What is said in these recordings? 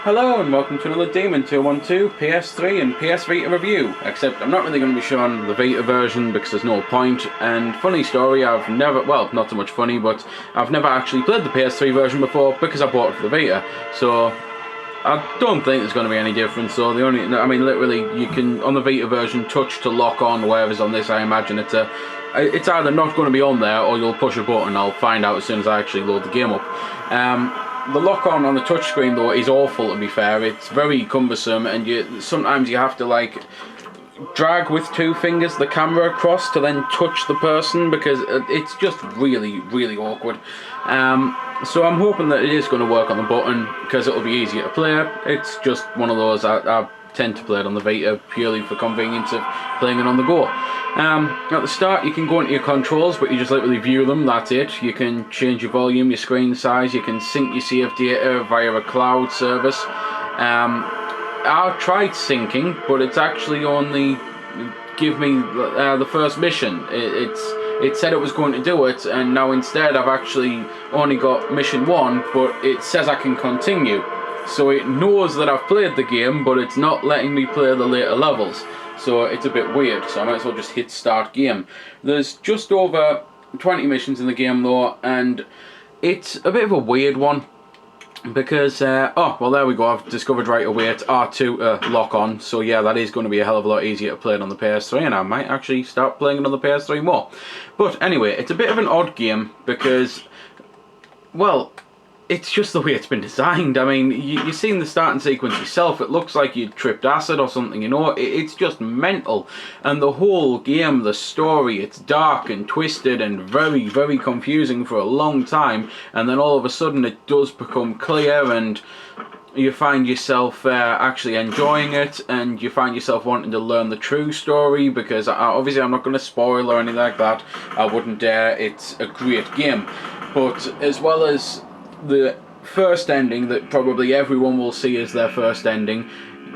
Hello and welcome to another Demon 212 PS3 and PS Vita review, except I'm not really going to be showing the Vita version because there's no point. And funny story, I've never, well, not so much funny, but I've never actually played the PS3 version before because I bought it for the Vita, so I don't think there's going to be any difference. So the only, I mean, literally, you can, on the Vita version, touch to lock on, whereas on this I imagine it's either not going to be on there or you'll push a button. I'll find out as soon as I actually load the game up. The lock-on on the touchscreen though is awful, to be fair. It's very cumbersome, and sometimes you have to like drag with two fingers the camera across to then touch the person, because it's just really awkward. So I'm hoping that it is going to work on the button because it'll be easier to play. It's just one of those I tend to play it on the Vita purely for convenience of playing it on the go. At the start you can go into your controls, but you just literally view them, that's it. You can change your volume, your screen size, you can sync your save data via a cloud service. I tried syncing, but it's actually only give me the first mission. It said it was going to do it, and now instead I've actually only got mission 1, but it says I can continue. So it knows that I've played the game, but it's not letting me play the later levels. So it's a bit weird, so I might as well just hit start game. There's just over 20 missions in the game though, and it's a bit of a weird one. Because, oh, well there we go, I've discovered right away it's R2 to lock on. So yeah, that is going to be a hell of a lot easier to play it on the PS3, and I might actually start playing it on the PS3 more. But anyway, it's a bit of an odd game because, well, it's just the way it's been designed. I mean, you've seen the starting sequence yourself. It looks like you tripped acid or something, you know. It's just mental. And the whole game, the story, it's dark and twisted and very confusing for a long time. And then all of a sudden it does become clear, and you find yourself actually enjoying it, and you find yourself wanting to learn the true story, because obviously I'm not going to spoil or anything like that. I wouldn't dare. It's a great game. But as well as the first ending that probably everyone will see as their first ending,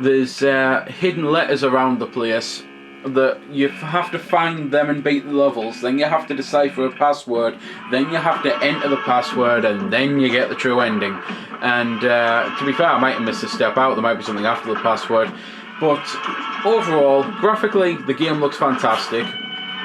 there's hidden letters around the place that you have to find them and beat the levels. Then you have to decipher a password, then you have to enter the password, and then you get the true ending. And to be fair, I might have missed a step out. There might be something after the password, but overall, graphically the game looks fantastic.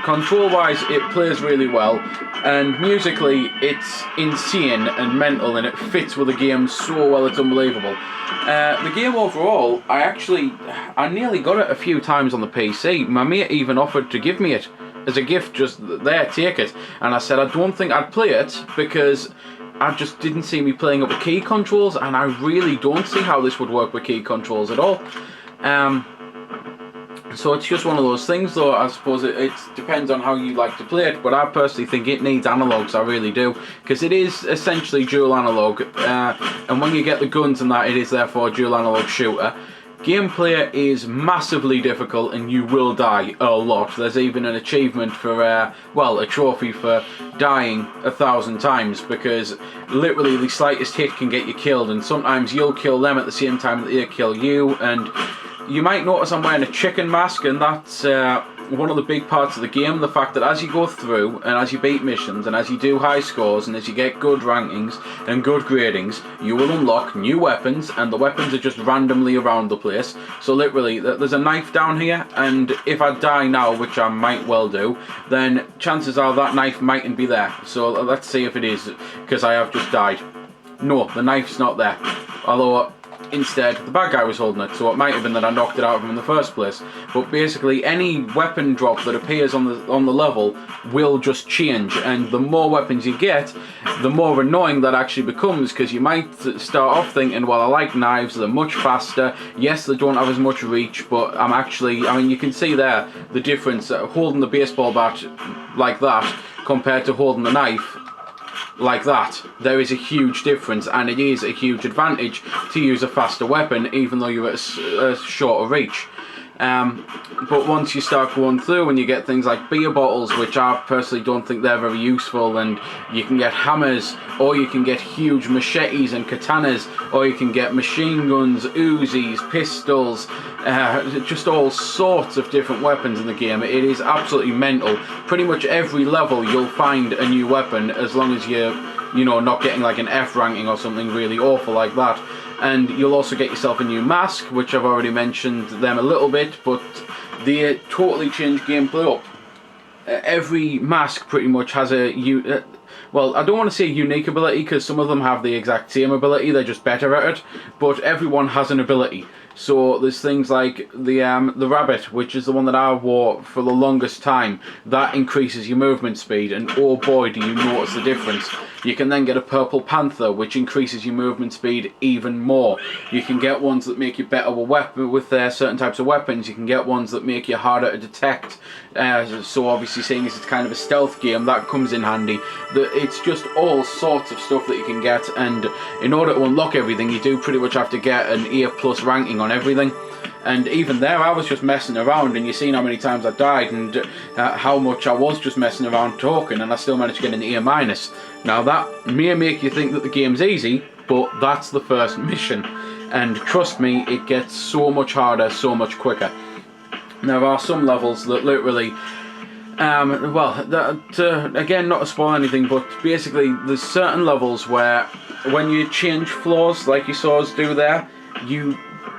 Control wise it plays really well, and musically it's insane and mental, and it fits with the game so well it's unbelievable. The game overall, I nearly got it a few times on the PC. My mate even offered to give me it as a gift, just there, take it. And I said I don't think I'd play it because I just didn't see me playing up with key controls, and I really don't see how this would work with key controls at all. So it's just one of those things though. I suppose it depends on how you like to play it, but I personally think it needs analogues, I really do, because it is essentially dual analog, and when you get the guns and that, it is therefore a dual analog shooter. Gameplay is massively difficult and you will die a lot. There's even an achievement for, well, a trophy for dying 1,000 times, because literally the slightest hit can get you killed, and sometimes you'll kill them at the same time that they kill you. And you might notice I'm wearing a chicken mask, and that's one of the big parts of the game. The fact that as you go through, and as you beat missions, and as you do high scores, and as you get good rankings and good gradings, you will unlock new weapons, and the weapons are just randomly around the place. So literally, there's a knife down here, and if I die now, which I might well do, then chances are that knife mightn't be there. So let's see if it is, because I have just died. No, the knife's not there. Although instead, the bad guy was holding it, so it might have been that I knocked it out of him in the first place. But basically, any weapon drop that appears on the level will just change, and the more weapons you get, the more annoying that actually becomes, because you might start off thinking, well, I like knives, they're much faster. Yes, they don't have as much reach, but I mean, you can see there the difference, holding the baseball bat like that compared to holding the knife like that. There is a huge difference, and it is a huge advantage to use a faster weapon even though you're at a shorter reach. But once you start going through and you get things like beer bottles, which I personally don't think they're very useful, and you can get hammers, or you can get huge machetes and katanas, or you can get machine guns, Uzis, pistols, just all sorts of different weapons in the game. It is absolutely mental. Pretty much every level you'll find a new weapon, as long as you're, you know, not getting like an F ranking or something really awful like that. and you'll also get yourself a new mask, which I've already mentioned them a little bit, but they totally change gameplay up. Every mask pretty much has well, I don't want to say unique ability, because some of them have the exact same ability, they're just better at it, but everyone has an ability. So there's things like the rabbit, which is the one that I wore for the longest time. That increases your movement speed, and oh boy do you notice the difference. You can then get a purple panther, which increases your movement speed even more. You can get ones that make you better with certain types of weapons. You can get ones that make you harder to detect. So obviously, seeing as it's kind of a stealth game, that comes in handy. It's just all sorts of stuff that you can get, and in order to unlock everything, you do pretty much have to get an A+ ranking on everything. And even there, I was just messing around, and you've seen how many times I died, and how much I was just messing around talking, and I still managed to get an A-. Now that may make you think that the game's easy, but that's the first mission, and trust me, it gets so much harder, so much quicker. There are some levels that literally, again, not to spoil anything, but basically there's certain levels where when you change floors, like you saw us do there, you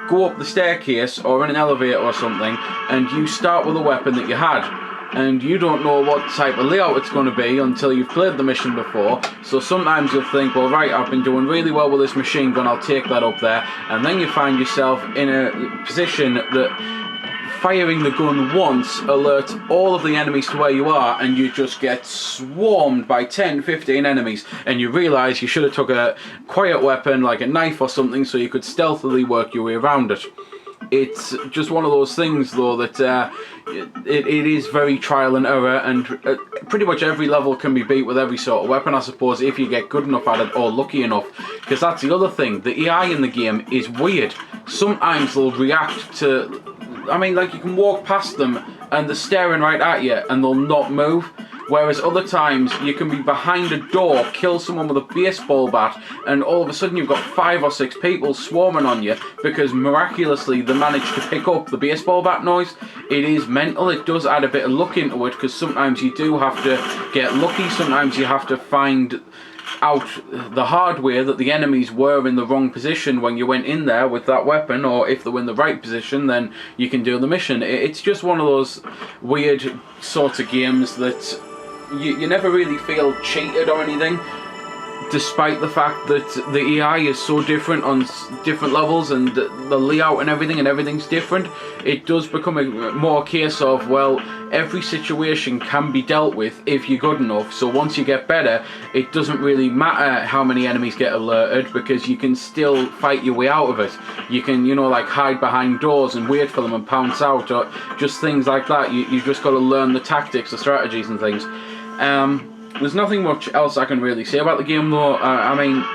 go up the staircase or in an elevator or something, and you start with a weapon that you had, and you don't know what type of layout it's going to be until you've played the mission before. So sometimes you'll think, well, right, I've been doing really well with this machine gun, I'll take that up there, and then you find yourself in a position that firing the gun once alerts all of the enemies to where you are, and you just get swarmed by 10-15 enemies, and you realise you should have took a quiet weapon like a knife or something so you could stealthily work your way around it. It's just one of those things though that it is very trial and error, and pretty much every level can be beat with every sort of weapon, I suppose, if you get good enough at it or lucky enough, because that's the other thing. The AI in the game is weird. Sometimes they'll react to, I mean, like, you can walk past them and they're staring right at you and they'll not move. Whereas other times you can be behind a door, kill someone with a baseball bat, and all of a sudden you've got 5 or 6 people swarming on you because miraculously they managed to pick up the baseball bat noise. It is mental. It does add a bit of luck into it, because sometimes you do have to get lucky. Sometimes you have to find out the hard way that the enemies were in the wrong position when you went in there with that weapon, or if they were in the right position, then you can do the mission. It's just one of those weird sorts of games that you never really feel cheated or anything, despite the fact that the AI is so different on different levels, and the layout and everything's different. It does become a more case of, well, every situation can be dealt with if you're good enough. So once you get better, it doesn't really matter how many enemies get alerted, because you can still fight your way out of it. You can, you know, like, hide behind doors and wait for them and pounce out, or just things like that. You've just got to learn the tactics, the strategies and things. There's nothing much else I can really say about the game though. I mean,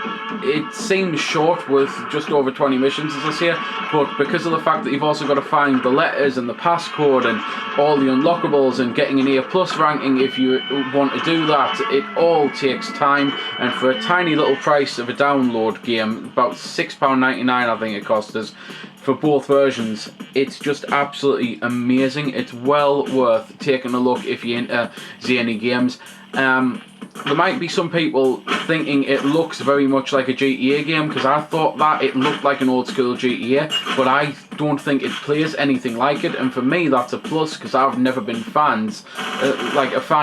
it seems short with just over 20 missions, as I say, but because of the fact that you've also got to find the letters and the passcode and all the unlockables and getting an A+ ranking if you want to do that, it all takes time. And for a tiny little price of a download game, about £6.99 I think it cost us, for both versions, it's just absolutely amazing. It's well worth taking a look if you're into ZNE games. There might be some people thinking it looks very much like a GTA game, because I thought that it looked like an old school GTA, but I don't think it plays anything like it, and for me that's a plus, because I've never been a fan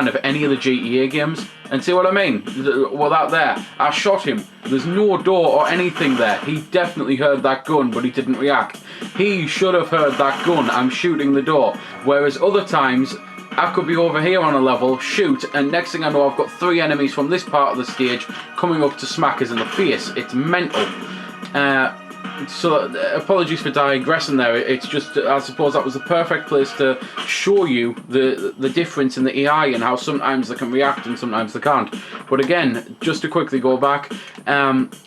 of any of the GTA games. And see what I mean? Well, that there, I shot him. There's no door or anything there. He definitely heard that gun, but he didn't react. He should have heard that gun. I'm shooting the door. Whereas other times, I could be over here on a level, shoot, and next thing I know I've got 3 enemies from this part of the stage coming up to smack us in the face. It's mental. So apologies for digressing there. It's just, I suppose that was the perfect place to show you the difference in the AI and how sometimes they can react and sometimes they can't. But again, just to quickly go back,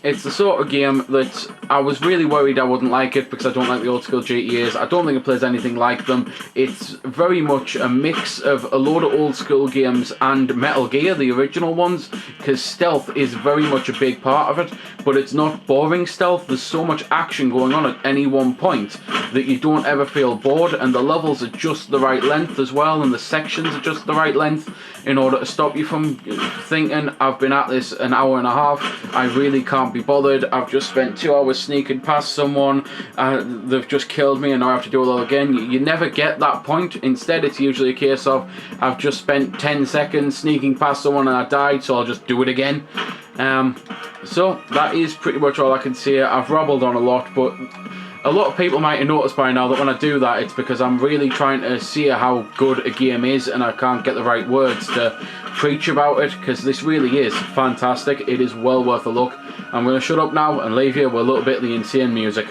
it's the sort of game that I was really worried I wouldn't like it, because I don't like the old school GTAs. I don't think it plays anything like them. It's very much a mix of a load of old school games and Metal Gear, the original ones, because stealth is very much a big part of it, but it's not boring stealth. There's so much action going on at any one point that you don't ever feel bored, and the levels are just the right length as well, and the sections are just the right length in order to stop you from thinking, I've been at this an hour and a half, I really can't be bothered. I've just spent 2 hours sneaking past someone, they've just killed me and now I have to do it all again. You never get that point. Instead, it's usually a case of, I've just spent 10 seconds sneaking past someone and I died, so I'll just do it again. So that is pretty much all I can say. I've rabbled on a lot, but a lot of people might have noticed by now that when I do that, it's because I'm really trying to see how good a game is and I can't get the right words to preach about it, because this really is fantastic. It is well worth a look. I'm going to shut up now and leave you with a little bit of the insane music.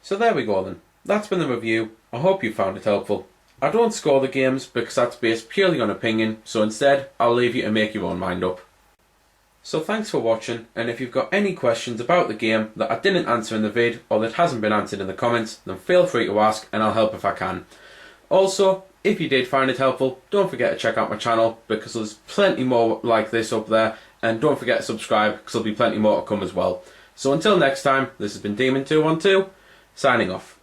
So there we go then. That's been the review. I hope you found it helpful. I don't score the games because that's based purely on opinion, so instead I'll leave you to make your own mind up. So thanks for watching, and if you've got any questions about the game that I didn't answer in the vid or that hasn't been answered in the comments, then feel free to ask and I'll help if I can. Also, if you did find it helpful, don't forget to check out my channel because there's plenty more like this up there, and don't forget to subscribe because there'll be plenty more to come as well. So until next time, this has been Demon212, signing off.